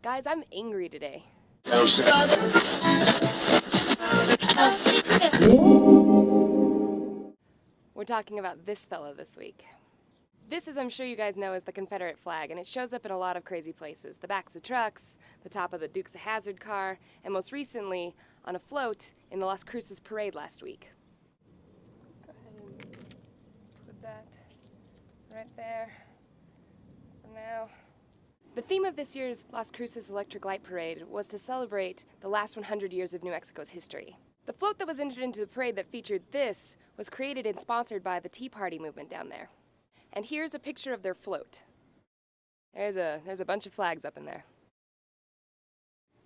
Guys, I'm angry today. We're talking about this fella this week. This, as I'm sure you guys know, is the Confederate flag, and it shows up in a lot of crazy places. The backs of trucks, the top of the Dukes of Hazzard car, and most recently, on a float in the Las Cruces parade last week. Go ahead and put that right there for now. The theme of this year's Las Cruces Electric Light Parade was to celebrate the last 100 years of New Mexico's history. The float that was entered into the parade that featured this was created and sponsored by the Tea Party movement down there. And here's a picture of their float. There's a bunch of flags up in there.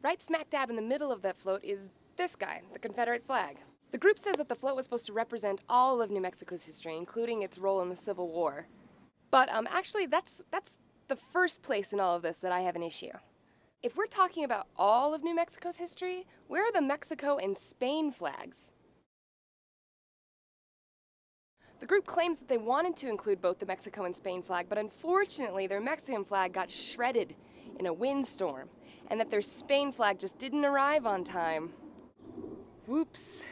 Right smack dab in the middle of that float is this guy, the Confederate flag. The group says that the float was supposed to represent all of New Mexico's history, including its role in the Civil War. But actually, that's the first place in all of this that I have an issue. If we're talking about all of New Mexico's history, where are the Mexico and Spain flags? The group claims that they wanted to include both the Mexico and Spain flag, but unfortunately their Mexican flag got shredded in a windstorm, and that their Spain flag just didn't arrive on time. Whoops.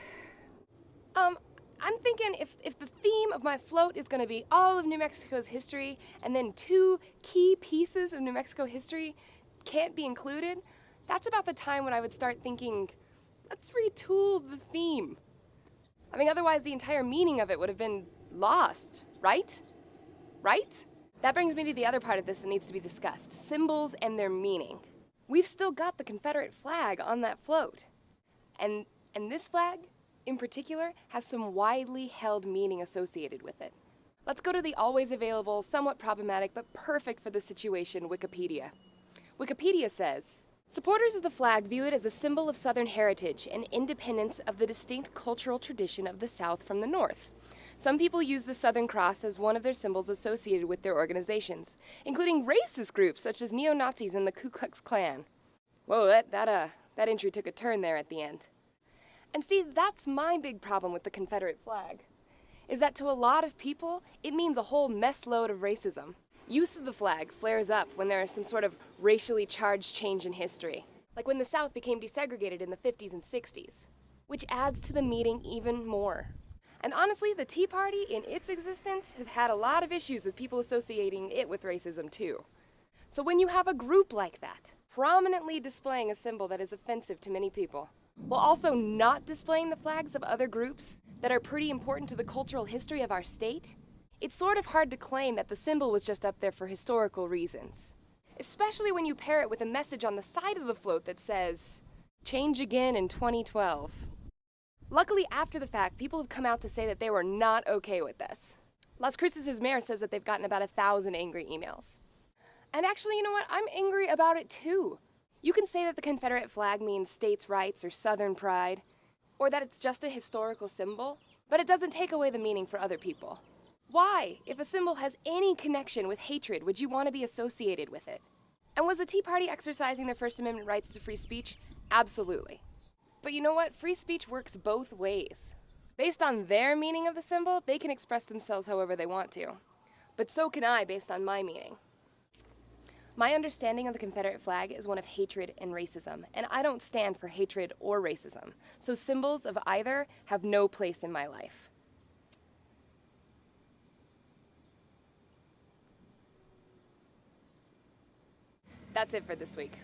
I'm thinking if the theme of my float is going to be all of New Mexico's history, and then two key pieces of New Mexico history can't be included, that's about the time when I would start thinking, let's retool the theme. I mean, otherwise the entire meaning of it would have been lost, right? Right? That brings me to the other part of this that needs to be discussed, symbols and their meaning. We've still got the Confederate flag on that float. And this flag, in particular, has some widely held meaning associated with it. Let's go to the always available, somewhat problematic, but perfect for the situation, Wikipedia. Wikipedia says, supporters of the flag view it as a symbol of Southern heritage and independence of the distinct cultural tradition of the South from the North. Some people use the Southern Cross as one of their symbols associated with their organizations, including racist groups such as neo-Nazis and the Ku Klux Klan. Whoa, that entry took a turn there at the end. And see, that's my big problem with the Confederate flag, is that to a lot of people, it means a whole mess load of racism. Use of the flag flares up when there is some sort of racially charged change in history, like when the South became desegregated in the 50s and 60s, which adds to the meaning even more. And honestly, the Tea Party in its existence have had a lot of issues with people associating it with racism too. So when you have a group like that, prominently displaying a symbol that is offensive to many people, while also not displaying the flags of other groups that are pretty important to the cultural history of our state, it's sort of hard to claim that the symbol was just up there for historical reasons. Especially when you pair it with a message on the side of the float that says, "Change again in 2012. Luckily, after the fact, people have come out to say that they were not okay with this. Las Cruces' mayor says that they've gotten about 1,000 angry emails. And actually, you know what? I'm angry about it too. You can say that the Confederate flag means states' rights or Southern pride, or that it's just a historical symbol, but it doesn't take away the meaning for other people. Why, if a symbol has any connection with hatred, would you want to be associated with it? And was the Tea Party exercising their First Amendment rights to free speech? Absolutely. But you know what? Free speech works both ways. Based on their meaning of the symbol, they can express themselves however they want to. But so can I based on my meaning. My understanding of the Confederate flag is one of hatred and racism, and I don't stand for hatred or racism, so symbols of either have no place in my life. That's it for this week.